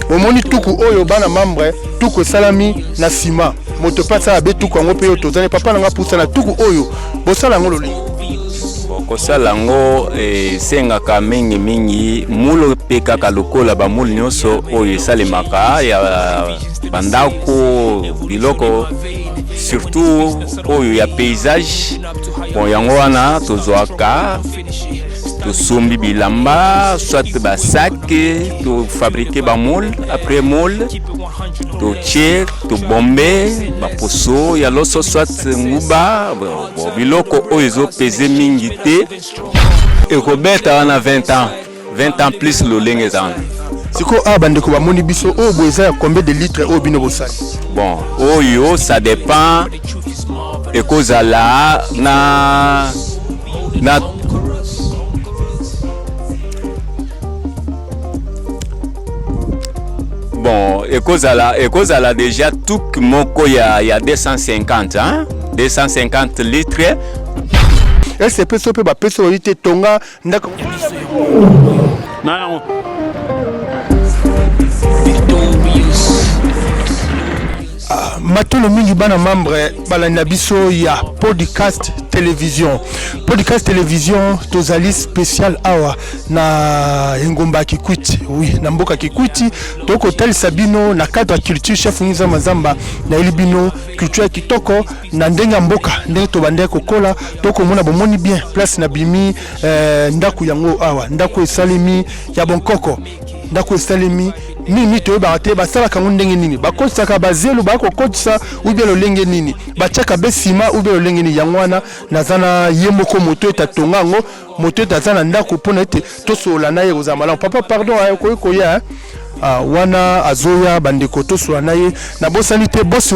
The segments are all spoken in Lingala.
Omoni tuku oyo bana membre tuku salami na sima moto pasa abe tuku ngo pe tozane papa nga pusa na tuku oyo bosala ngo loli kosala ngo sengaka mingi mulo pe kaka lokola ba mulu nyonso oyo esalemaka ya bandako biloko surtout oyo ya paysage bon yango wana tozwaka tosombi bilamba soit ba sac to fabriquer ba moule après moule to tier to bomber ba poso ya loso soit nguba biloko oyo zo peser mingi te et kobeta wana 20 ans plus lo lenge zana siko bandeko ba moni biso o boza combien de litres o bino bosali bon oyo ça dépend et kozala na bon, ekozala déjà tout moko ya 250 hein 250 litres. Est-ce que ça peut ba peso ite tonga ndako non matolo mingi bana membre balanda biso ya podcast télévision tozali spécial awa na Ngomba Kikwiti oui na mboka Kikwiti toko tel sabino na cadre culture chef Ngiza Mazamba na elibino culture kitoko na ndenga mboka ndenge to bande kokola toko mona bomoni bien place na bimi ndaku yango awa ndaku esalemi ya bonkoko ndaku esalemi nini to baate basala kango ndenge nini bakosaka bazelu bakokotisa ubia lolenge nini bachaka besima ubia lolenge ni yangwana nazana yemoko moto etatonga ngo moto etazana ndako pona ete tosola naye kozamala papa pardon ayo koya wana azoya bandeko tosola naye na bosanité boss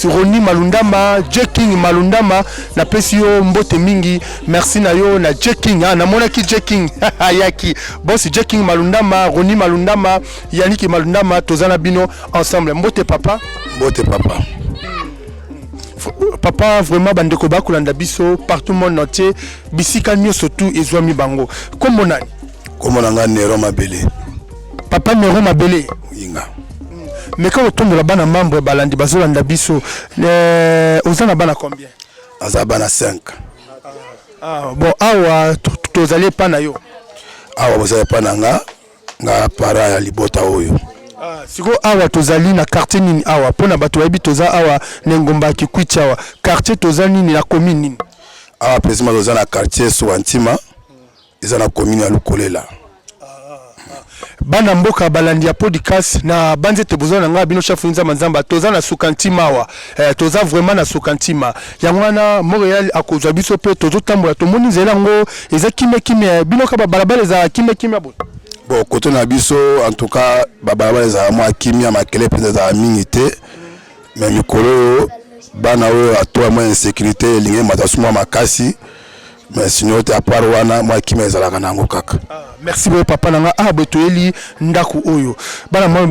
Roni Malundama Jacking Malundama na pesio mbote mingi merci na yo na Jacking na monaki Jacking yaki boss Jacking Malundama Roni Malundama Yannick Malundama tozana bino ensemble mbote papa papa vraiment bandeko bakulanda biso partout monde entier bisika nyoso tout ezwami bango komona nga Nero Mabele papa Nero Mabele inga mais quand on tombe la bana membre balandi bazolanda biso ozana bana combien azabana 5 bon awa tozali pa na yo awa bozali pa na nga para ya libota oyo siko awa tozali na quartier nini awa pona bato yebi toza awa na Ngomba Kikwiti awa quartier tozali nini na commune nini awa président toza na quartier Soantima eza na commune ya Lukolela bana mboka balandi ya podcast na banze te bozana nga bino chef Ngiza Mazamba toza na Sokantima awa toza vraiment na Sokantima yangwana Montréal akozwa biso pe tozo tambola tomoni nzela ngo eza kimekime bino ka balabala za kimekime bo bon koto na biso en tout cas balabala za mwa kimia makele pe za mingi te mais mikolo bana oyo atoa mwa insécurité linge matasuma makasi mais sinon te apart wana mwa kimia ezalaka nango kaka merci beaucoup papa nanga betoeli ndaku oyo bana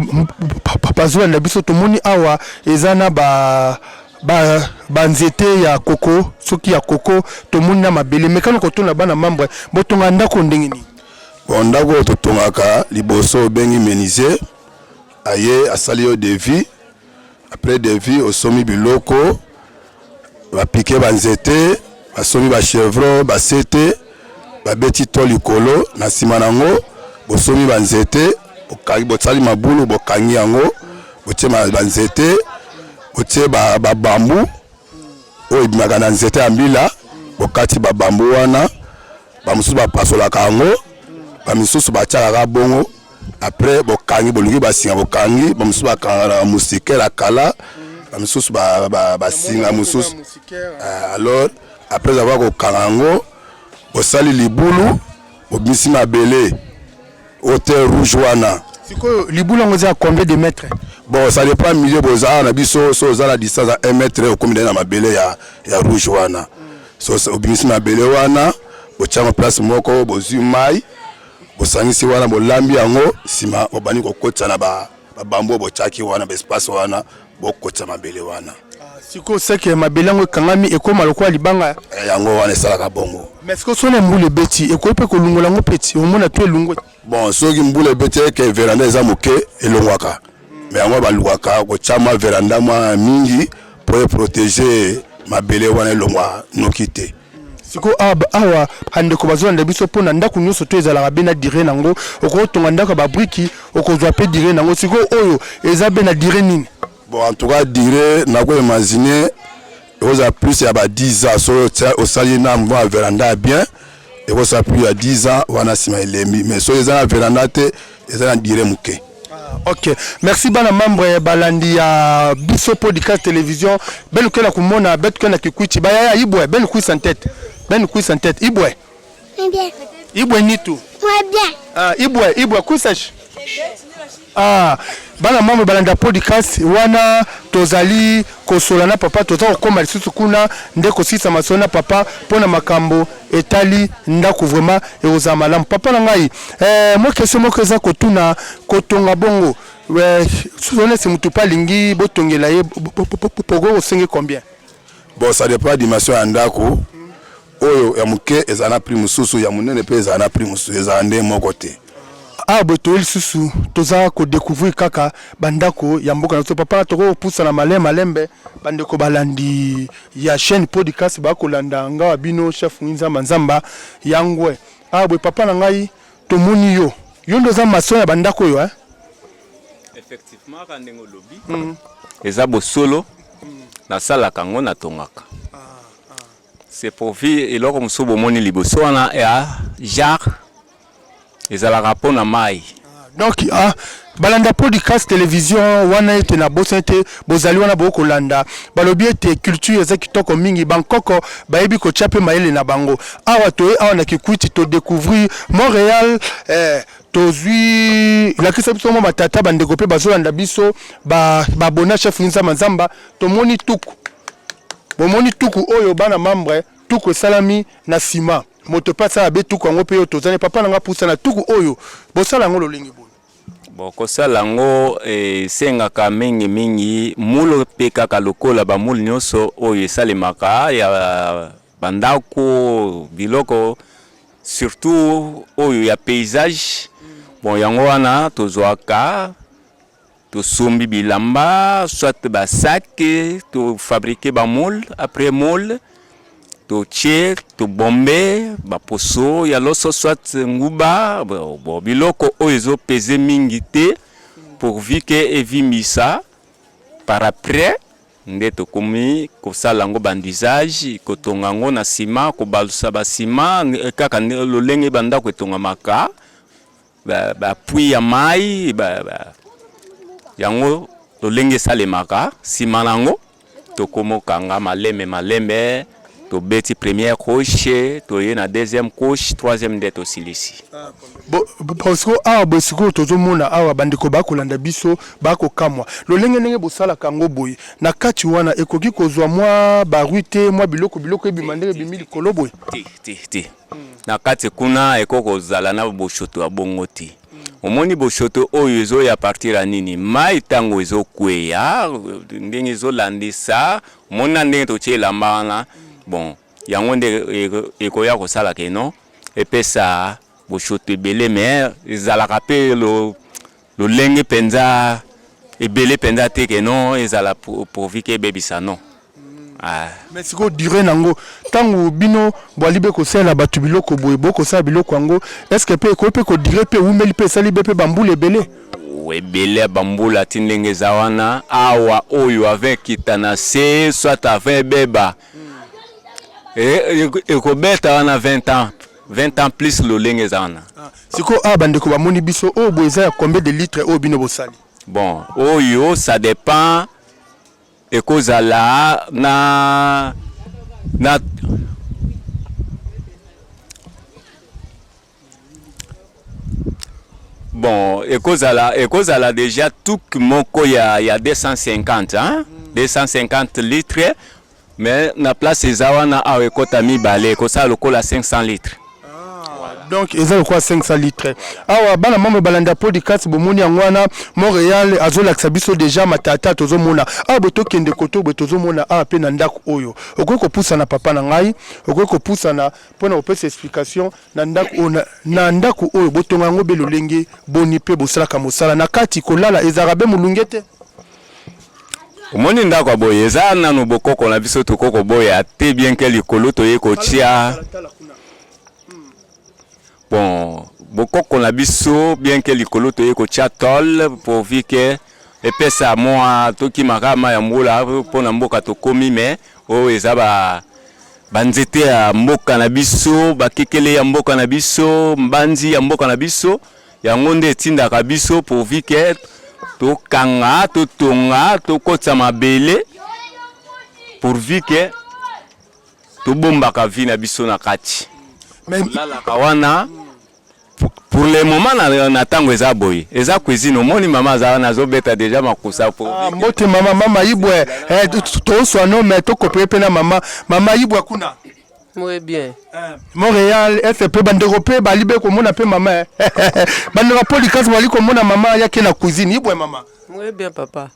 papa zola na biso tomoni awa ezana ba nzete ya koko soki ya koko tomoni na mabele mekano kotona bana membre botonga ndako ndenge ni bon ndako totongaka liboso bengi menuisier aye asali yo devis après devis osomi biloko bapike banzete basomi ba chevron basete babeti to likolo na sima nango bosomi banzete bokangi botsali mabulu bokangi yango botie banzete botie babambu oyo ebimaka na nzete ya mbila bokati babambu wana bamosusu bapasolaka yango bamisusu batiakaka bongo après bokangi bolingi basinga bokangi bamosusu bakanga na musike la kala bamisusu basinga mosusu alors après avoir kokanga yango bosali libulu bobimisi mabele hôtel rouge wana siko libulu ngo za combien de mètres bon ça dépend milieu boza na biso so za la distance à 1 mètre au combien na mabele ya rouge wana so obimisi mabele wana bochama place moko bozwi mai bosangisi wana bolambi yango sima bobani kokotsa na babambo bochaki wana ba espace wana bokotsa mabele wana Siko seke mabelango kangami ekoma lokwa libanga yango wana esalaka bongo. mais siko sona mbule beti ekope ko lungola ngo peti omona to elungo Bon soki mbule beti ke veranda eza moke elongwaka mais yango balukaka ko chama veranda mwa mingi pour protéger mabele wana elongwa nokite. Siko awa hande ko bazolanda biso pona ndako nyonso to ezalaka bena dire nango okotonga ndako ba briki okozwa pe dire nango siko oyo eza bena dire nini. Bon en tout cas dire na ko imaginer oza plus ya ba 10 ans so au salina mwa veranda bien et ko ça plus ya 10 ans wana sima elemi mais so eza na veranda te eza na dire muke. Ok, merci bana membre balandi ya biso podcast télévision belle que la kumona bête que na kikuiti ba ya ibwe belle kuisa en tête ibwe Bien. ibwe nitu Moi bien. ibwe kuisach bana membre balanda podcast wana tozali kosola na papa toza kokoma lisusu kuna nde kosisa masona papa pona makambo etali ndako vraiment eoza malamu papa na ngai moi question moko eza kotuna kotonga bongo suzone se mutu palingi botongela ye pogo osenge combien. Bon ça dépend dimension ya ndako oyo ya muke eza na prix mususu ya munene pe eza na prix mususu eza nde moko te. Boto susu toza ko découvrir kaka bandako ya mboka na papa toko pusa na malembe bandeko balandi ya chaîne podcast ba ko landa ngawa bino chef Nginza Manzamba yangwe boy papa na ngai to moni yo ndoza maso ya bandako yo effectivement ka ndengo lobi eza bosolo na sala kango na tongaka c'est pour vie eloko musubo moni liboso wana ya genre ezalaka pona mai. Donc balanda podcast télévision wana ete na bosete bozali wana boko landa balobi ete culture eza kitoko mingi Bangkok bayebi ko chape maele na bango awa to awa na kikuiti to découvrir Montréal tozwi la kisa biso mo matata bandeko pe bazolanda biso ba bona chef Nginza Manzamba to moni tuku bomoni tuku oyo bana membre tuku salami na sima moto pasa abe tuku ngo pe yo tozane papa nanga pusa na tuku oyo bosala ngo lolingi bono. Bon kosala ngo sengaka mingi mulo pe kaka lokola ba mulu nyonso oyo esalemaka ya bandako biloko surtout oyo ya paysage. Bon yango wana tozwaka tosombi bilamba soit ba sac to fabriquer ba moule après moule to tche to bombe ba poso ya loso soit nguba bo biloko oyo pese mingi te pourvu que evimisa par après nde to komi ko sala ngo bandisage ko tonga ngo na sima ko balusa ba sima kaka lolenge banda ko tonga maka ba pui ya mai yango lolenge salemaka sima nango to komo kanga malembe to beti première couche to yena deuxième couche troisième dette aussi ici. Parce que bosiko tozomona awa bandeko bakolanda biso bako kamwa lolenge ndenge bosala kango boy na kati wana ekoki kozwa mwa baruite mwa biloko ebimandele bimili koloboy ti na kati kuna ekoko zala na boshoto ya bongo ti omoni boshoto oyo ezo ya partir nini mai tango ezo kweya ndenge ezo landisa mona ndenge to chela mbana. Bon yango nde ekoya kosala keno epesa boshoto ebele mais ezalaka pe lolenge penza ebele penza te keno ezala pourvu que ebebisa non. Mais siko dire nango tango bino bwalibe kosala batu biloko boye bokosala biloko yango est-ce que pe ekope ko dire pe umeli pe sali be pe bambula ebele ebele bambula tindenge za wana awa oyo avec kitana se soit avec beba ekobeta wana 20 ans plus lolenge za wana siko bandeko bamoni biso oyo boeza ya combien de litres oyo bino bosali. Bon oyo ça dépend ekozala na bon ekozala déjà tout moko ya 250 hein 250 litres mais na place ezawana awe kota mibale ekosala lokola 500 litres. Donc ils ont quoi 500 litres. Awa bana mama balanda podcast bomoni angwana Montréal azolakisa biso déjà matata tozomona. Ah boto kende koto betozomona a pe na ndako oyo. Okoki kopusa na papa na ngai, okoki kopusa na pona opesa explication na ndako oyo botonga ngo be lolenge boni pe bosalaka mosala na kati kolala ezarabe mulungete. Omoni ndako aboye eza nanu bokoko na biso tokoko boya te bien que likolo toye kotia. Bon, bokoko na biso bien que likolo toye kotia tol pourvu que epesa moi toki makama ya mbula pona mboka tokomi mais o eza banzete ya mboka na biso bakekele ya mboka na biso mbanzi ya mboka na biso ya ngonde etindaka biso pourvu que tokanga totonga tokotsa mabele pourvu que tobombaka vi na biso na kati lalaka wana pour le moment na tango eza boye eza cuisine omoni mama aza nazobeta déjà makusa pour mbote mama Ibwe toswa no mais tokopepe na mama Ibwe kuna Muy bien. Montréal FP bandeko pe balibe komona pe mama bandeko podcast wali komona mama yake na cuisine Ibwe mama Muy bien papa.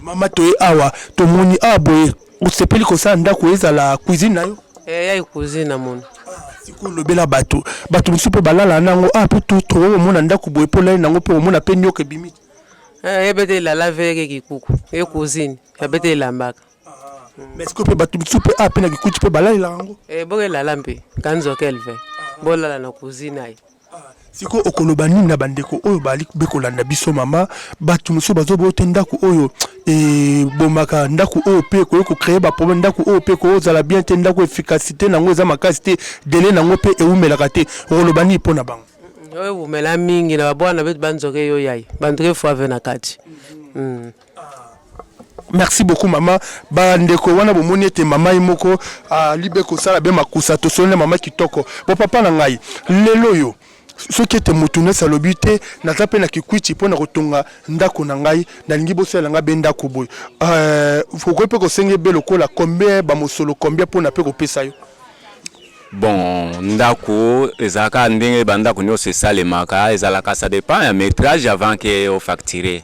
Mama toye awa tomoni aboye usepeli kosa ndako ezala cuisine nayo Ya cuisine na mona siko lobela bato misupe balala nango pe to mona ndako boye pola nango pe mona pe nyoke bimi ebete la laveke kikuku e cuisine ebete la mbaka mais est-ce que pe bato misupe pe na kikuti pe balala nango boke la lampe kanzo kelve bolala na cuisine ai siko okoloba nini na bandeko oyo bali bekolanda biso mama bato mosusu bazobote ndako oyo bomaka ndako oyo pe ko créer ba problème ndako oyo pe ko zala bien te ndako efficacité nango eza makasi te délai nango pe eumelaka te okoloba nini pona bango oyo umela mingi na babwana betu banzoke yo yai bandoke fo ave na kati Merci beaucoup maman bandeko wana bomoni ete mama imoko libeko sala be makusa to sonne mama kitoko bo papa na ngai lelo yo soki ete motu nyonso alobi te naza mpe na kikwiti mpo na kotonga ndako na ngai nalingi bosala nga be ndako boye okoki mpe kosenga ebe lokola combien bamosolo combien mpo na mpe kopesa yo bon ndako ezalaka ndenge bandako nyonso esalemaka ezalaka ça dépend ya métrage avant que ofacture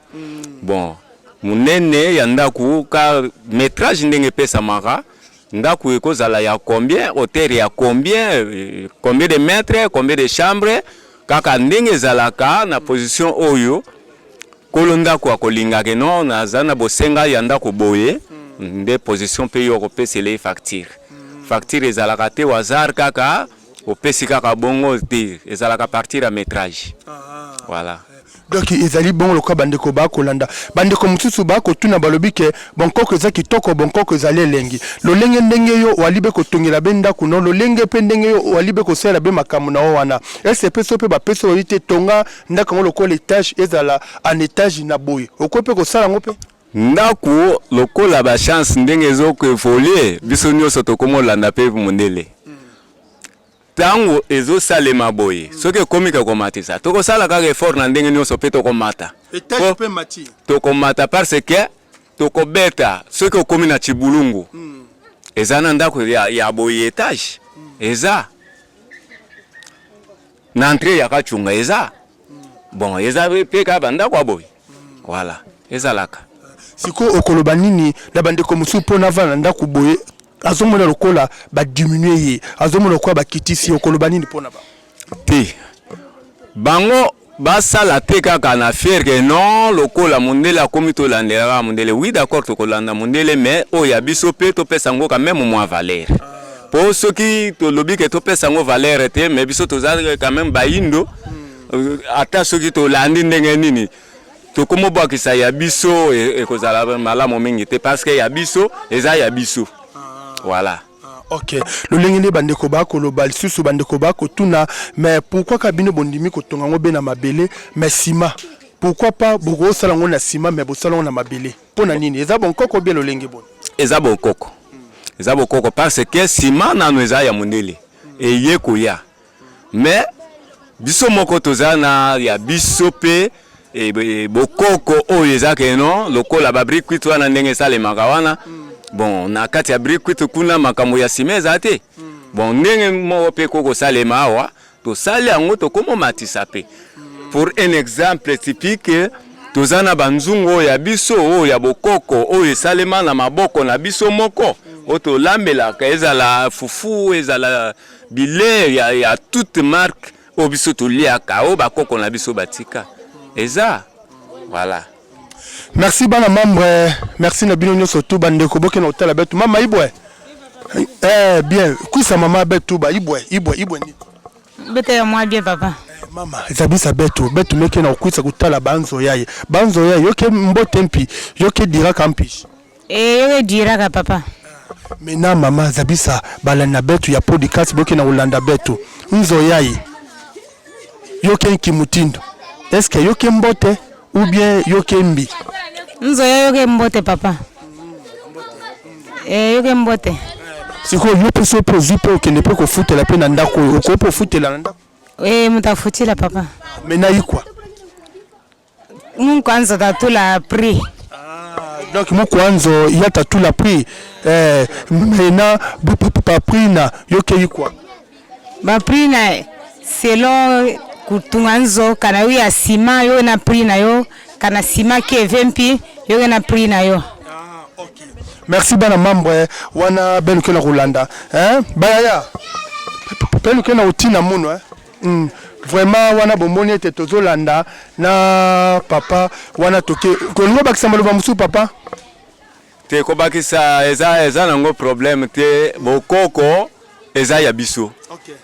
bon munene ya ndako ka métrage ndenge epesamaka ndako ekozala ya combien hauteur ya combien de mètres combien de chambres kaka ndenge ezalaka na position oyo kolo ndako akolingaka no naza na bosenga ya ndako boye nde position pe yo kopesele facture facture ezalaka te hasard kaka opesi kaka bongo te ezalaka partir ya métrage voilà. Donc ezali bon loka bandeko ba kolanda bandeko mususu ba ko tuna balobi ke bonkoko eza kitoko bonkoko ezali elengi lolenge ndenge yo walibe ko tongela benda kuno lolenge pe ndenge yo walibe ko sala be makamu na wana SCP so pe ba peso yite tonga ndaka ngo lokola étage ezala en étage na boye okope ko sala ngope ndako lokola ba chance ndenge ezoko evoluer biso nyonso tokomolanda pe mondele tango ezo salema boye soki komika komatisa toko sala kaka effort na ndenge nyonso pe tokomata étage pe mati tokomata parce que tokobeta soki okomi na chibulungu eza na ndako ya boye étage eza na entrée ya kachunga eza bon eza pe ka bandako aboye voilà ezalaka siko okoloba nini na bandeko musu pona vana ndako boye azomona lokola ba diminuer ye azomona kwa ba kitisi okoloba nini pona ba te bango basala te kaka na fier que non lokola mondele akomi tolandela mondele oui d'accord tokolanda mondele mais oya biso pe topesa ngo quand même moins valeur po soki tolobi ke topesa ngo valeur te mais biso tozala quand même baindo ata soki tolandi ndenge nini tokomobwakisa ya biso ekozala malamu mingi te parce que ya biso eza ya biso voilà. Ok. Le lengene bandeko ba koloba lisusu bandeko ba kotuna mais pourquoi kabino bondimi kotonga ngo be na mabele mais sima pourquoi pas boko sala ngo na sima mais bo sala ngo na mabele pona nini eza bon koko bien le lenge bon eza bon koko eza bon koko parce que sima na no eza ya mondele eye koya mais biso moko tozana ya biso pe bokoko oyo eza ke non lokola ba brique to na ndenge salemaka wana bon na kati ya brique kuna makambo ya sima eza te bon ndenge mo pe koko salema awa to sali yango to komo matisa pe. Pour un exemple typique, tozana banzungo ya biso o ya bokoko o esalema na maboko na biso moko. Oto lambela ka ezala fufu ezala bilé ya toute marque o biso to liaka o bakoko na biso batika. Eza voilà. Merci bana membre, merci na bino nyoso to bande ko boke na hôtel betu mama ibwe. Bien, kuisa mama betu ba ibwe ni. Bete ya moi bien papa. Mama, zabisa betu meke na kuisa kutala banzo yaye. Banzo yaye yoke mbote mpi, yoke dira kampi. Yoke dira ka papa. Mena mama zabisa balana betu ya podcast boke na ulanda betu. Nzo yaye. Yoke nkimutindo. Est-ce que yoke mbote ou bien yoke mbi? Nzo yoke mbote papa. Yoke mbote. Siko yope so pozipo ke ne peut ko futela pe na ndako ko po futela na ndako. Mutafutila papa. Mena yikwa. Kwanza tatula prix. Donc mon kwanzo il y a tatula prix mena pa prix na yoke yikwa. Ba prix na selon kutunganzo kana ya sima yo na prix na yo kana sima ke 20 yo na prix na yo. Okay. Merci bana membre wana benuke na Rolanda baya benuke na utina muno vraiment wana bomoni te tozolanda na papa wana toke kolingo bakisa maloba musu papa te ko bakisa eza nango problème te bokoko eza ya biso. Okay.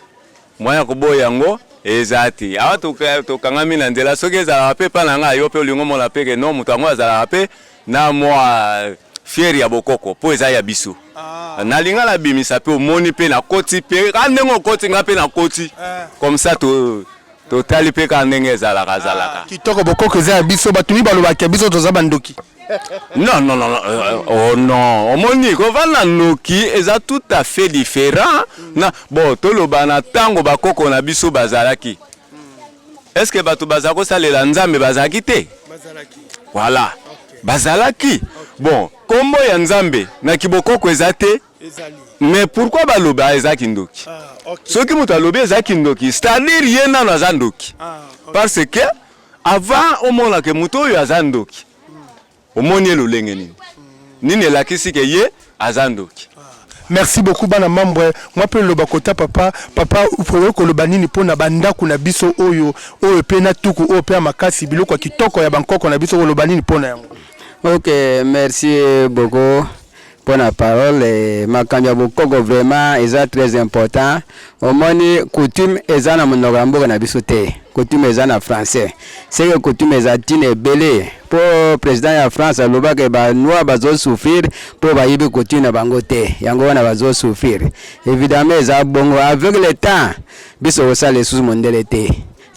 Moya ko boyango ezati awa to kangami na nzela soki ezala pe pa nanga yo pe olingo mona pe ke no mutu ango azala pe na moi fieri ya bokoko po eza ya biso. Na linga la bimisa pe omoni pe na koti pe kandengo koti nga pe na koti comme ça to tali pe kandenge ezala kazalaka kitoko bokoko eza ya biso batumi baloba ke biso toza bandoki. Non oh non omoni ko vana noki eza tout à fait différent na bon toloba na tango bakoko na biso bazalaki. Est-ce que bato bazako salela nzambe bazaki te? Bazalaki. Voilà. Bazalaki. Bon, kombo ya nzambe na kibokoko ezate ezali. Mais pourquoi baloba ezaki ndoki? Okay. Soki mutu alobi ezaki ndoki, c'est-à-dire yena na zandoki. Okay. Parce que avant omona ke mutu oyo azandoki. Omoni lolenge nini? Nini elakisi ke ye azandoki. Merci beaucoup bana membre moi pe loba kota papa ufoyo ko loba nini pona bandaku na biso oyo pe na tuku oyo pe makasi biloko kitoko ya bankoko na biso ko loba nini pona yango. Ok, merci beaucoup pour la parole. Ma kanya bokoko vraiment est très important. Au moins coutume est na monogambo na bisote. Coutume est en français. C'est que coutume est atine belé. Pour président ya France aloba ke ba noa bazo souffrir pour ba yibi coutume na bangote. Yango wana bazo souffrir. Évidemment ça bongo avec le temps biso ça les sous mondelete.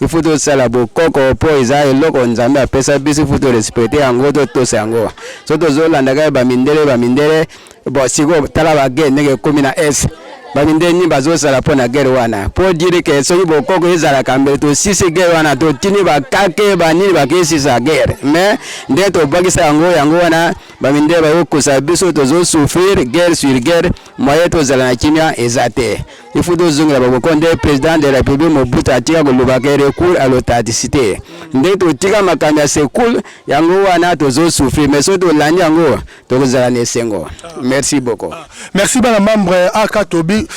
Il faut tout ça la bokoko po eza eloko nzambe apesa biso il faut tout respecter yango to sango soto zolanda ka ba mindele bo siko tala ba ge nege komi na s ba mindele ni bazo sala po na guerre wana po dire que so bokoko ezala kambe to sisi guerre wana to tini ba kake ba nini ba kesi sa guerre mais nde to bagisa yango wana ba mindele ba yokosa biso to zo souffrir guerre sur guerre moyen to zala na kimia ezate. Il faut que le président de la République Mobutu atika kolobaka recours à l'authenticité. Nde to tika makanya c'est cool yango wana tozo souffrir mais so to landi yango to kozala nesengo. Merci beaucoup. Merci bana membre aka tobi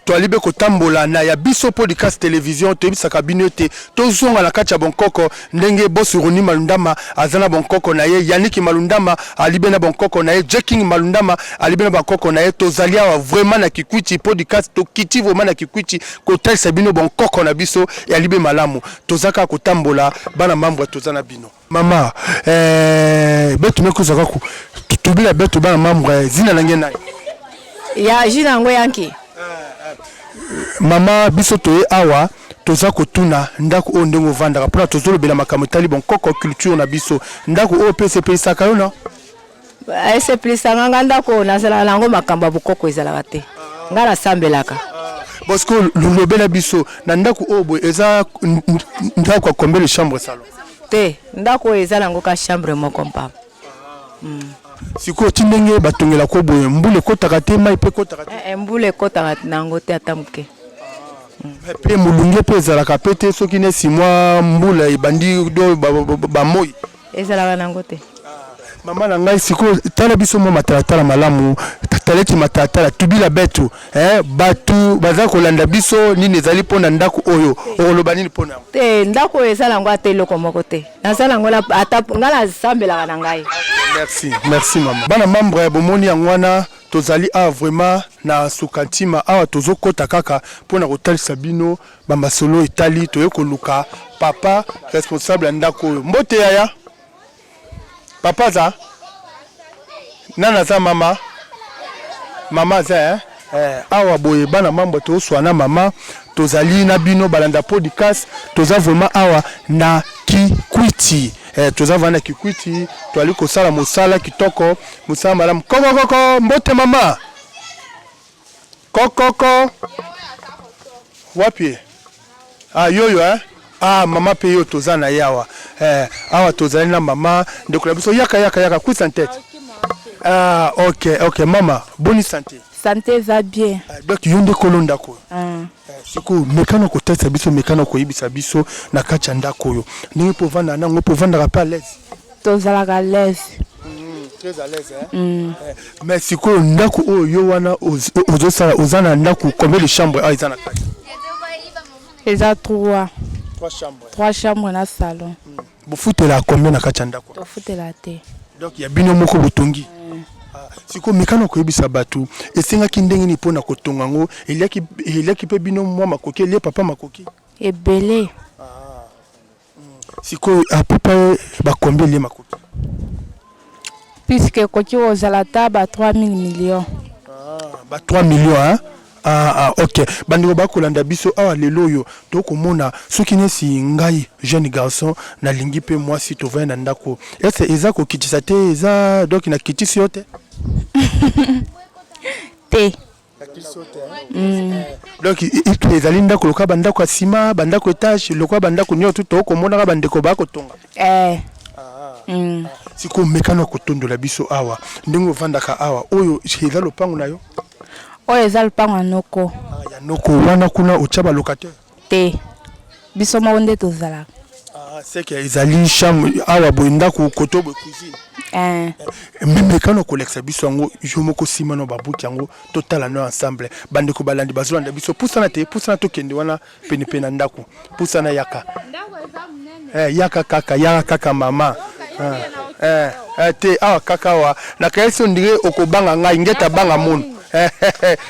toalibe kotambola na ya biso podcast télévision tobisaka bino te tozonga na kati ya bonkoko ndenge boss Roni Malundama azana bonkoko na ye Yannick Malundama alibe na bonkoko na ye Jacking Malundama alibe na bonkoko na ye tozalia vraiment na Kikwiti podcast to kiti vraiment na Kikwiti kotel sabino bonkoko na biso ya libe malamu tozaka kotambola bana membre tozana bino mama betu mekozaka ku tubila betu bana membre zina nange na ya jina ngo yanki mama biso toye awa toza kotuna ndako o ndengo vandaka pona tozolobela makambo tali bonkoko culture na biso ndako o PCP saka yo na ese plisa nga ndako nazala nango makambo bokoko ezala te ngala sambelaka parce que lolobela biso na ndako o boy eza ndako combien de chambre salon te ndako ezala ngo ka chambre moko papa siko tindenge batongela ko boye mbule kotaka te mai pe kotaka te mbule kotaka nango te atamuke Pe mulunge pe ezalaka pete soki ne simwa mbula ebandi do bamoyi ezalaka nango te. Mama na ngai siko tala biso mo matalatala malamu taleti matalatala tubila betu batu baza kolanda biso nini ezali mpona ndako oyo oloba nini mpona te ndako oyo ezala yango ata eloko moko te nazala yango ata ngai nasambelaka na ngai. Merci mama. Bana membre ya bomoni yango wana tozali vraiment na sukantima awa tozokota kaka mpona kotalisa bino bamasolo etali toye koluka papa responsable ya ndako oyo mbote yaya papa za nana za mama za awa boye bana mambo toswana mama tozali na bino balanda podcast toza vraiment awa na Kikwiti toza vana Kikwiti toali kosala mosala kitoko mosala malamu koko mbote mama koko wapi yoyo mama pe yo toza na yawa awa tozali na mama ndeko na biso yaka kwisa ntete ok mama bonne santé va bien donc yo nde kolo ndako siko mekano kotetsa biso mekano koyibisa biso na kati ya ndako oyo ndenge po vanda nango po vanda pa à l'aise tozalaka à l'aise très à l'aise mais siko ndako oyo yo wana ozosala ozana ndako combien de chambres izana kati eza 3 chambres 3 chambres na salon bofutela combien na kati ya ndako tofutela te donc ya bino moko botongi siko mekano koyebisa batu esengaki ndenge ni mpona kotonga ngo eliaki pe bino mwa makoki elie papa makoki ebele siko apepa bakombi elie makoki puisque koki ozala ta ba 3000 millions ba 3 millions ok bandeko bakolanda biso awa lelo oyo tokomona soki nesi ngai jeune garçon nalingi pe mwasi tovaya na ndako eza kokitisa te eza donc na kitisi yo te te donc ezali ndako lokola bandako ya nsima bandako etage lokola bandako nyonso tokomonaka bandeko bakotonga siko mekano kotondola biso awa ndenge ovandaka awa oyo eza lopango na yo oyo eza lopango ya noko ya noko wana kuna otya balocataire te biso moko nde tozalaka seke ezali chambre awa boye ndako koto boye cuisine mekano kolekisa biso yango yo moko nsima no babuki yango totala no ensemble bandeko balandi bazolanda biso pusana te pusana tokende wana penepene na ndako pusana yaka yaka kaka mama te awa kaka awa nakayesi ondire okobanga ngai ngeta banga mono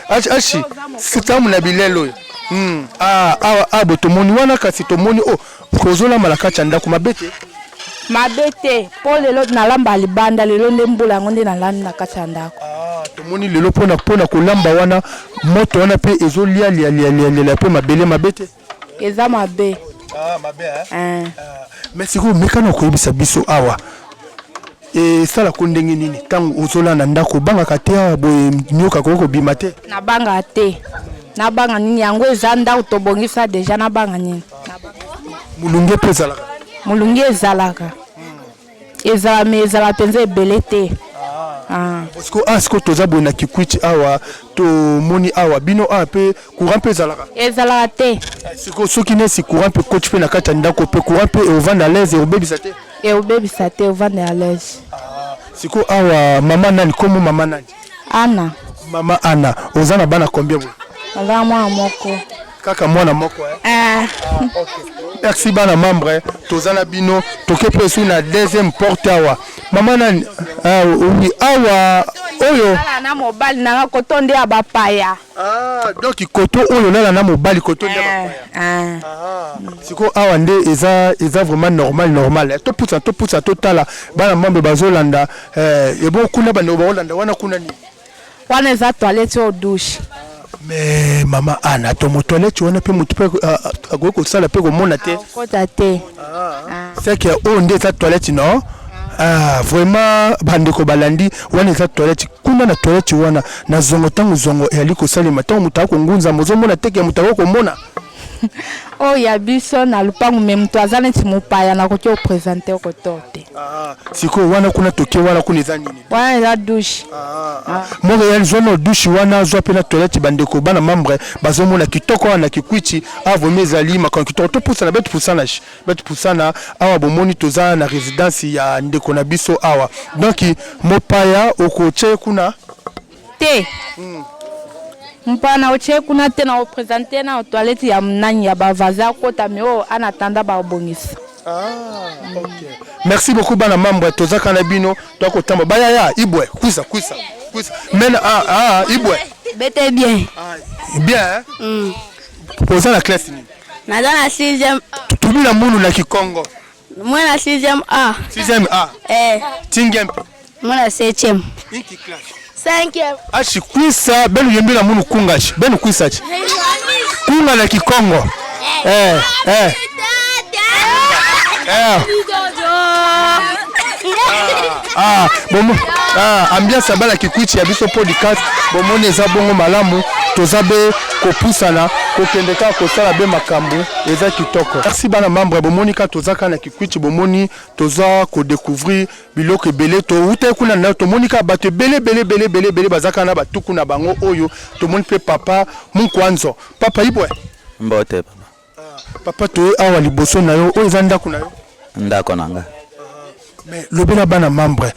ashi sitamu na bilelo oyo awa botomoni wana kasi tomoni kozolamba na kati ya ndako mabe te mpo lelo nalamba libanda lelo nde mbula yango nde nalambi na kati ya ndako tomoni lelo mpona kolamba wana moto wana mpe ezolialialialialia mpe mabele mabe te eza mabe mais sikoyo mekano koyebisa biso awa esalako ndenge nini ntango ozolanda ndako obangaka te awa boye nyoka koki kobima te nabanga te nabanga nini yango eza ndako tobongisa deja nabanga nini mulunge mpe ezalaka mulunge ezalaka me ezala mpenza ebele te siko toza boye na Kikwiti awa tomoni awa bino awa mpe courant mpe ezalaka te siko soki nesi courant mpe koti mpe na kati ya ndako mpe courant mpe ovanda à l'aise obebisa te obebisa te ovanda à l'aise siko awa mama nani komo mama nani Ana mama Ana oza na bana combien boye oza mwana moko kaka mwana moko okay. Merci bana membre toza na bino toke pe su na deuxième porte awa mama nani awa oyo na mobali nanga koto nde ya bapaya donc koto oyo nala na mobali koto nde ya bapaya siko awa nde eza vraiment normal to pusa totala bana membre bazolanda ebo kuna bando baolanda wana kuna ni wana eza toilette au douche mais mama Ana to mo toilette wana pe mutu pe agoye kosala pe komona te kota te c'est que on nde eza toilette non vraiment bandeko balandi wana eza toilette kuna na toilette wana na zongo tango zongo yali kosalema tango mutu akongunza mozomona teke mutu akomona Oh ya biso na lupangu même to azana ti mopaya na ko présenter ko tote. Siko wana kuna toke wana kuna eza nini? Wana eza douche. Montréal zone douche wana zo pe na toilette bandeko bana membre bazomona kitoko wana kikwiti avomi ezali makan kitoko to pousa na betu pusana awa bomoni toza na résidence ya ndeko na biso awa. Donc mopaya okoche kuna te. Mpana oche kuna te na présenter na toilette ya mnani ya bavaza kota meo anatanda ba bongisa. OK. Merci beaucoup bana membre toza kana bino to kotamba baya ya ibwe kuisa. Men ibwe. Bete bien. Bien. Posa la classe ni. Na dans la 6e. Tubi na munu na Kikongo. Moi la 6e A. 6e A. Tingem. Moi la 7e. Inki classe. 5e. Ashi kuisa benu yembi na munu kungashi. Benu kuisa chi. Kunga na Kikongo. Ambiance abala kikwiti ya biso podcast bomone eza bongo malamu tozabe kopusana kokendeka kosala be makambo eza kitoko. Merci bana membre bomoni ka tozaka na kikwiti bomoni toza ko découvrir biloko ebele to uta kuna na to monika bato bele bazaka na batuku na bango oyo to moni pe papa munkwanzo papa ibwe mbote papa to awa liboso na yo oyo zanda kuna yo ndako nanga. Mais le bela bana membre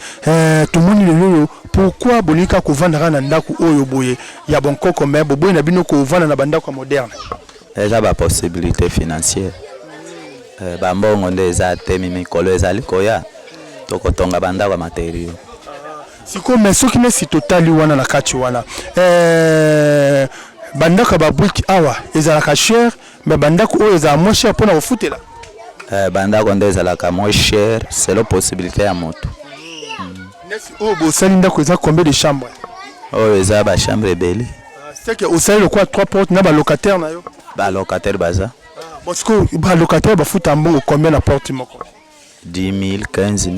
tout le monde le pourquoi bonika ko vendre na ndako oyo boye ya bonkoko mais boye na bino ko vendre na bandako moderne eza ba possibilité financière ba mbongo ndeza temi mikolo ezali koya tokotonga bandako matériel siko mais soki ne si totali wana na kati wana bandako ba brick awa ezala ka cher mais bandako oyo ezala moins cher pona ofutela bandako ndezalaka moins cher selon possibilité ya moto. Oh bo sali ndako eza combien de chambres? Oh eza ba chambre ebele. C'est que au sali le quoi 3 portes na ba locataire na yo? Ba locataire baza. Parce que ba locataire ba futa mbongo combien na porte moko? 10 000, 15 000.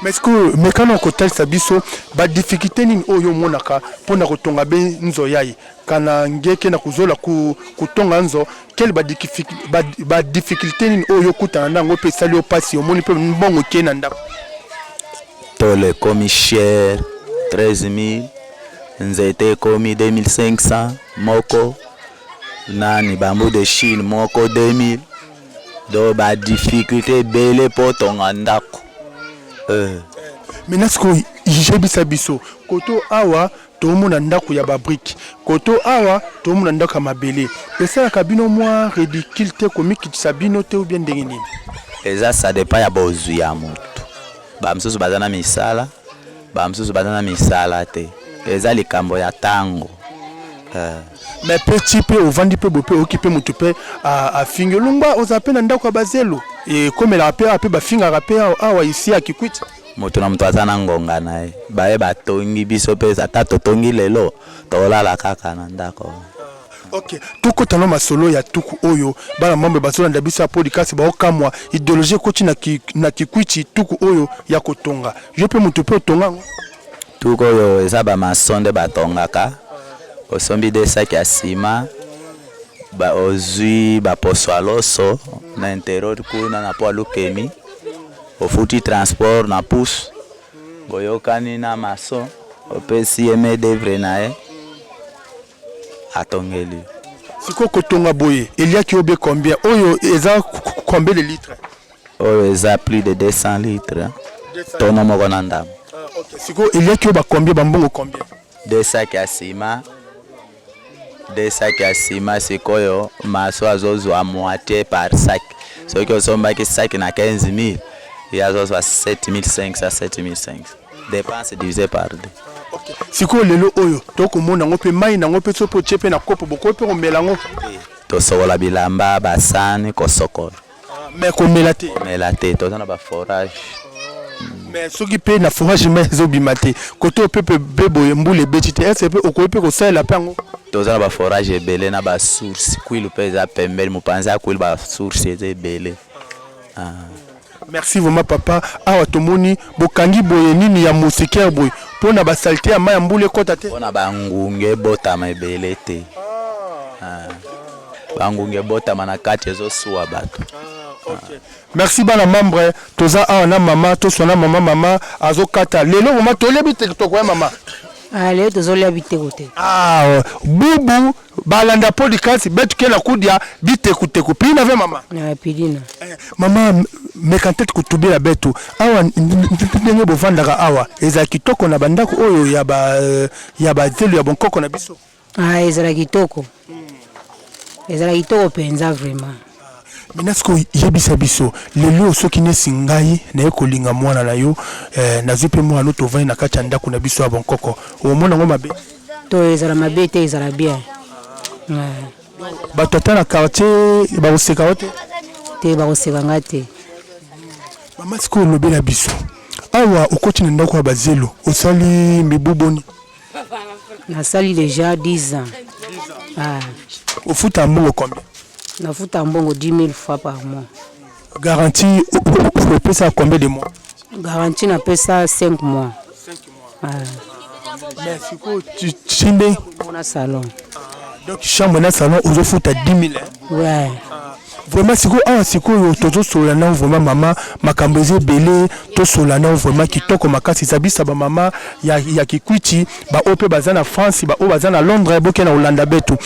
Mais est-ce que mekano kotel sabiso ba difficulté nini oyo monaka pona kotonga be nzo yayi kana ngeke na kuzola kutonga nzo quelle ba difficulté nini oyo kutana nango pe sali opasi omoni pe mbongo kena ndako tole komi cher 13 000 nzete komi 2500 moko nani bambu de Chine moko 2000 do ba difficulté bele potonga ndako. Maintenant ce que j'ai biso koto awa to mona ndako ya ba brick koto awa to mona ndako ya mabele esa kabino moi ridicule te comique sabino te ou bien ndengeni eza ça dépend ya bozu ya moto ba msusu bazana misala ba msusu bazana misala te eza likambo ya tango mais petit peu au vandi peu bopé occupé moto pe a fingo lumba ozapena ndako ya bazelo et comme la paix pe ba finga rapé awa ici à Kikwiti moto na moto azana ngonga naye baye batongi biso pe ata totongi lelo tolala kaka na ndako. OK tuko tano masolo ya tuku oyo bana mambe basola ndabiso ya podcast ba okamwa idéologie ko na Kikwiti tuku oyo ya kotonga je peux moto pe tonga tuko yo eza ba masonde batongaka osombi de sac ya sima ba ozui ba poso aloso na interior kuna na po lukemi ofuti transport na pousse boyokani na maso opesi eme devre nae atongeli siko kotonga boye elia ki obe combien oyo eza combien de litres oyo eza plus de 200 litres tono moko na ndam. OK siko elia ki oba combien bambongo combien de sac ya sima sikoyo maso azozwa moitié par sac soki osombaki sac na 15 000 et azozwa 7500 7500 dépense divisé par 2. OK siko lelo oyo tokomona ngo pe mai na ngo pe sopo chepe na kopo boko pe komela ngo to sokola bilamba basani ko sokola mais komela te tozana ba forage mais soki pe na forage mais zobimate koto pepe bebo mbule betite est pe okope ko sala pango tozana ba forage ebele na ba source kuilu peza pembele mupanza kuilu ba source ebele. Merci vraiment papa awa tomoni bokangi boye nini ya musicaire boye pona ba salté ya maya mbule kota te pona ba ngunge botama ebele te bangunge bota manakati ezosuwa bato. Merci bana membre toza ana mama to sona mama azokata lelo mama tolebi TikTok mama. Leo tozolia biteko te. Bubu balanda podcast betu kela kudia biteko te kupina ve mama. Pidina. Mama mekantete kutubila betu awa ndenge bovandaka awa eza kitoko na bandako oyo ya ba zelu ya bonkoko na biso. Ezala kitoko. Ezala kitoko penza vraiment. Minasko yebisa biso lelo soki nesi ngai na ekolinga mwana na yo nazipe mwana to vana kati ndako na biso ya bonkoko omona ngo mabe to ezala mabe te ezala bien. Bato tana quartier ba oseka wote te ba oseka ngate. Mama siko lobela biso awa okoti na ndako ya bazelo osali mibuboni. Nasali déjà 10 ans. Au foot à mbongo combien? Na foot à mbongo 10 000 fois par mois. Garantie au peut ça combien de mois? Garantie na pesa 5 mois. 5 mois. Merci quoi tu chinde mon salon. Donc chambre na salon au foot à 10 000. Ouais. Vraiment siko tozo solana vraiment mama makambeze belé to solana vraiment kitoko makasi zabisa ba mama ya Kikwiti ba ope bazana France ba o bazana Londres boke na Hollande betu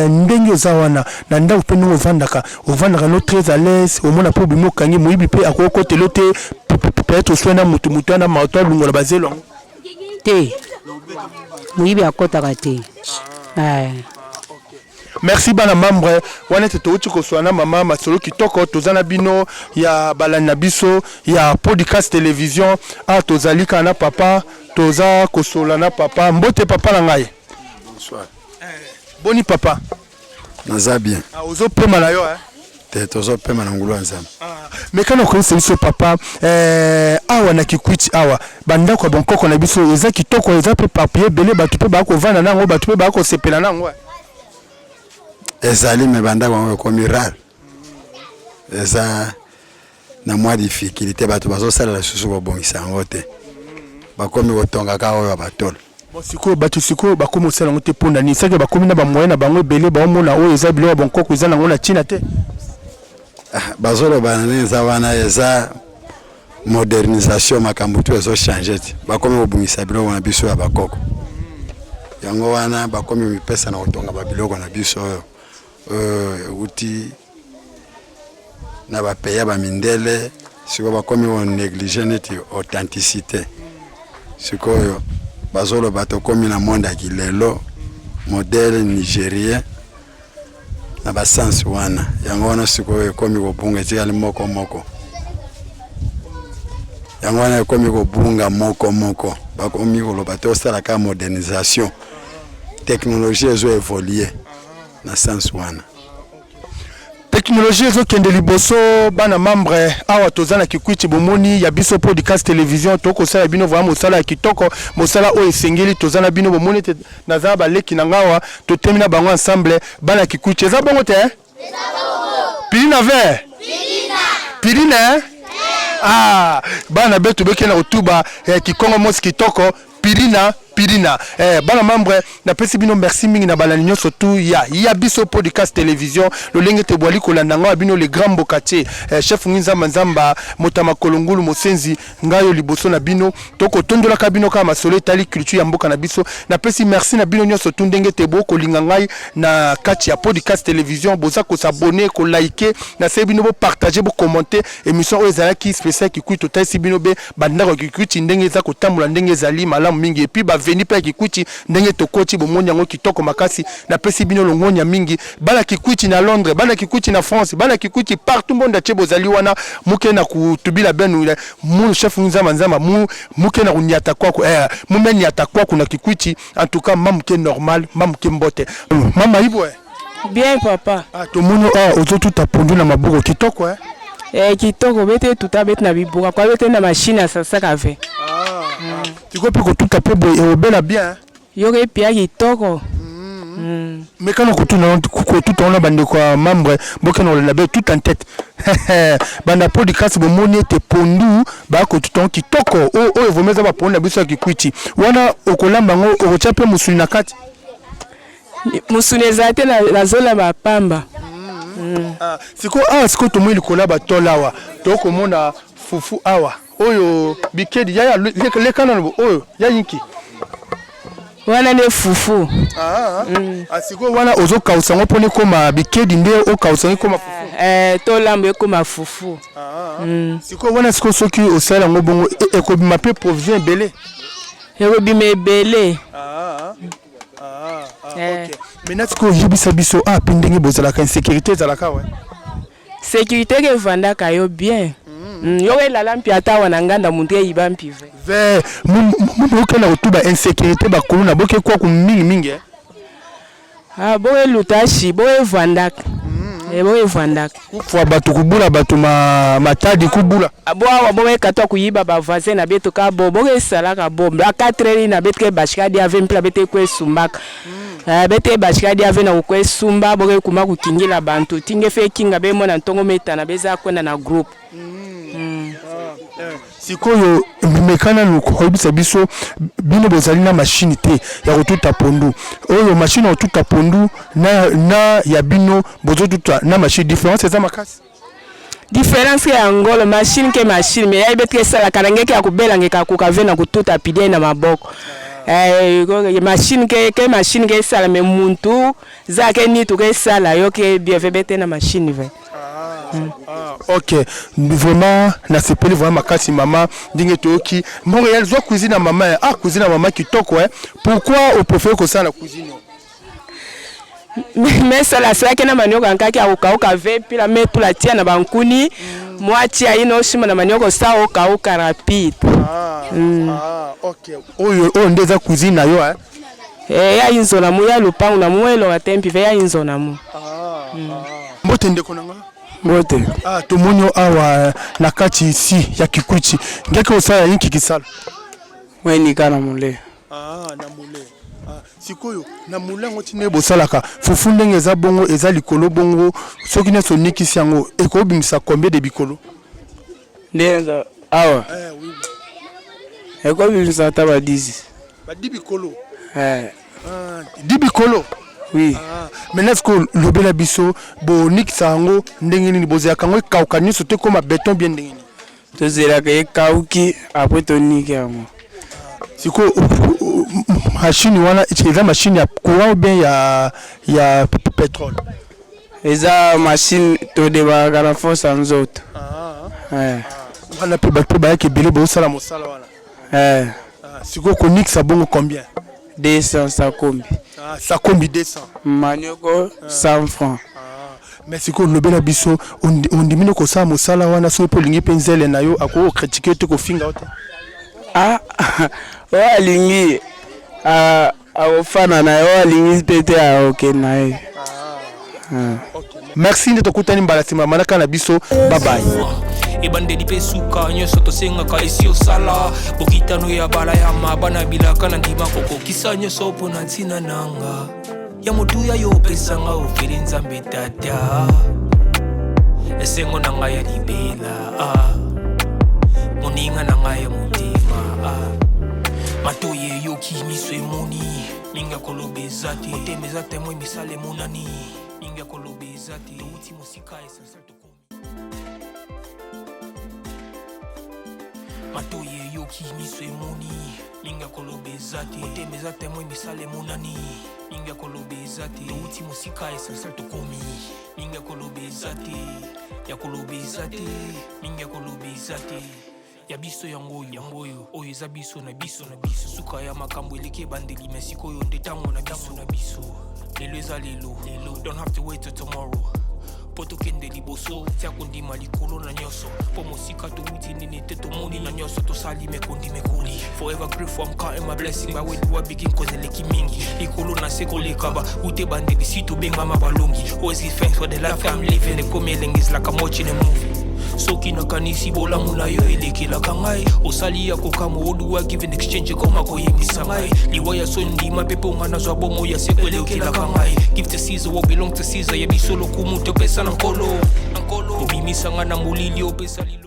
ndenge ozawana na nda upenu ovandaka no très à l'aise au mona po bimo kangi muibi pe akoko telote peut-être soina mutu na mato lungo la bazelo te muibi akota te. Merci bana membre wana tetouti ko swana mama masolo kitoko tozana bino ya balana biso ya podcast télévision tozali kana papa toza ko solana papa mbote papa na ngai. Bonsoir. Boni papa. Naza bien. Ozo pema na yo Te tozo pema na ngulu nzambe. Mais kana ko se papa awa na Kikwiti awa banda ko bonkoko na biso eza kitoko eza pe papier belé batu pe ba ko vana nango batu pe ba ko sepela nango. Ezali me banda kwa komi rare. Eza na mwa difficulté bato bazosala la susu bobongisa yango te. Bakomi kotonga ka oyo batolo. Siko batu siko bakomi osala ngo te pona ni sake bakomi na ba moyen na bango belé ba omona oyo eza bilo bonkoko eza nango na China te. Bazolo banane eza wana eza modernisation makambo to ezo changer te. Bakomi kobongisa bilo na biso ya bakoko. Yango wana bakomi mipesa na kotonga babiloko na biso oyo. Uti na bapeya ba mindele siko bakomi on négliger neti authenticité sikoyo bazolo bato komi na monde akilelo modèle nigérien na basansi wana yango wana sikoyo komi kobunga etikali moko yango wana komi kobunga moko bakomi koloba te osala ka modernisation technologie ezo évoluer na sens wana. Technologie ezo kende liboso bana membre awa tozana Kikwiti bomoni ya biso podcast télévision toko sala bino vraiment mosala ya kitoko mosala o esengeli tozana bino bomoni te nazaba baleki na ngawa to termina bango ensemble bana Kikwiti eza bongo te Pilina ve Pilina bana betu beke na otuba kikongo mos kitoko Pilina bana membre na pesi bino merci mingi na balani nyonso tu ya biso podcast télévision lo lenge te boali kolanda nga bino le grand bokatier chef Nginza Manzamba Motama Kolongulu Mosenzi ngayo liboso na bino toko tondola ka bino ka masolo etali culture ya mboka na biso na pesi merci na bino nyonso tu ndenge te boko linga ngai na kati ya podcast télévision boza ko s'abonner ko liker na se bino bo partager bo commenter émission o ezalaki spécial Kikwiti totasi bino be bandako Kikwiti ndenge za ko tambola ndenge ezali malamu mingi et puis ba veni pa Kikwiti ndenge tokoti bomonya ngo kitoko makasi na pesi bino longonya mingi bana Kikwiti na Londres bana Kikwiti na France bana Kikwiti partout monde chebo zali wana muke na kutubila benu mu chef Nginza Manzamba muke na kunyata kwako mumeni atakwa kuna Kikwiti en tout cas mamuke normal mamuke mbote mama hivyo Bien papa. To muno ozo tuta pondu na mabuko kitoko kitoko bete tutabete na bibuka kwa bete na machine sasa kave. Tiko pe ko tuta pe boy obela bien. Yoke pia kitoko. Mais quand on continue tout on a bande quoi membre boke na la be tout en tête. Banda podcast bo moni te pondu ba ko tout on kitoko o vomeza ba pondu biso Kikwiti. Wana okolamba ngo okochape musuli na kati. musuneza te na zola bapamba. Siko to mwili kola ba tolawa to komona fufu awa oyo bikedi ya lekana no oyo ya yinki wana ne fufu siko wana ozo kausa ngo pone koma bikedi nde o kausa ngo koma fufu to lambe koma fufu siko wana siko soki osala ngo bongo eko bima pe provision belé eko bima belé OK maintenant siko yibisa biso pendenge bozala ka insécurité zala ka ouais sécurité ke vanda ka yo bien yo elala mpi ata wana nganda muntu eyiba mpi ve muke na kutuba insécurité ba koluna boke kwa ku mingi boke lutashi boke vandaka boke vandaka fwa batu kubula batu matadi kubula awa boke katwa kuyiba ba voisin na beto ka boke salaka bomba 4 na betke bashikadi ave mpla bete kwe sumbaka bete bashikadi ave na kwe sumba boke kuma kukingila bantu tinge fe kinga be mona ntongo meta na beza kwenda na group sikoyo mekana nukobisa biso bino bozali na machine te ya kotuta pondu oyo machine ya kotuta pondu na ya bino bozotuta na machine différence eza makasi différence ya ngolo machine ke machine me ya betre sala karangeke ya kubelangeka kukavena kututa pide na maboko machine ke machine ke sala me muntu zake ni to ke sala yo ke bien bete na machine ve OK vraiment na sepeli vraiment makasi mama ndinge toki Montréal zo cuisine mama cuisine mama kitoko pourquoi au préfère que ça la cuisine mais ça la saki na manioka nkaki akauka ve pila metu la tia na bankuni mwachi aino shima na manioka sa okauka rapide OK oyo ndeza cuisine na yo ya inzo na mu ya lupangu na muelo wa tempi ve ya inzo na mu mbote ndeko nanga mbote tumonyo awa na kati ici ya Kikwiti ngeke osala yinki kisala weni kana mule na mule sikoyo na mule ngoti ne bosalaka fufu ndenge eza bongo eza likolo bongo soki ne sonikisi yango ekobimisa combien de bikolo ndenza awa oui ekobimisa taba 10 ba 10 bikolo 10 bikolo oui maintenant que lobela biso bo nikisa yango ndenge nini bozela kango kauka nyuso te koma béton bien ndenge to zela ke kauki après to niki yango siko machine wana eza machine ya courant ou bien ya pétrole eza machine to deba kana force nzoto wana pe bato ba ke bele bo sala mosala wana siko ko nikisa bongo combien 200 ça kombi ça kombi 200 manioko 100 francs mais siko lobela biso ondimine ko sa mosala wana so po lingi penzele na yo ako critiquer te ko finga ote alingi ofana na yo alingi pete oke na ye merci de tokutani mbalatima manaka na biso bye bye ebandeli pe suka nyonso tosengaka esi osala bokitano ya bala ya mabana bilaka na ndima kokokisa nyonso mpo na ntina nanga ya motuya yo opesanga ofeli nzambe tata esengo na ngai ya libela moninga na ngai ya motima matoye yoki miso emoni minga kolobeza te motema eza temoi misala emonani minga kolobeza te touti mosika esensa tokomi matoye yoki miso emoni minga kolobeza te motema eza temoi misala emonani minga kolobeza te touti mosika esensa tokomi minga kolobeza te ya kolobeza te minga kolobeza te ya biso yango oyo eza biso na biso suka ya makambo eleke bandeli mesiko oyo nde tango na biso lelo eza lelo don't have to wait till tomorrow po tokende liboso tia kondima likolo na nyonso po mosika touti nini te tomoni na nyonso tosali mekondi mekoli forever grateful I'm counting my blessing by when do I begin cause eleki mingi likolo na se kolekaba ute bandeli si tobengama balongi always give thanks for the life I'm living the coming is like I'm watching a movie soki nakanisi bolamu na yo elekelaka ngai osali ya kokama oduwa give in exchange koma koyebisa ngai liwa ya so ndima mpe mpo nga nazwa bomo ya seko elekelaka ngai give to Caesar what belong to Caesar yebi solo kumu topesa na nkolo obimisanga na molili opesa lilo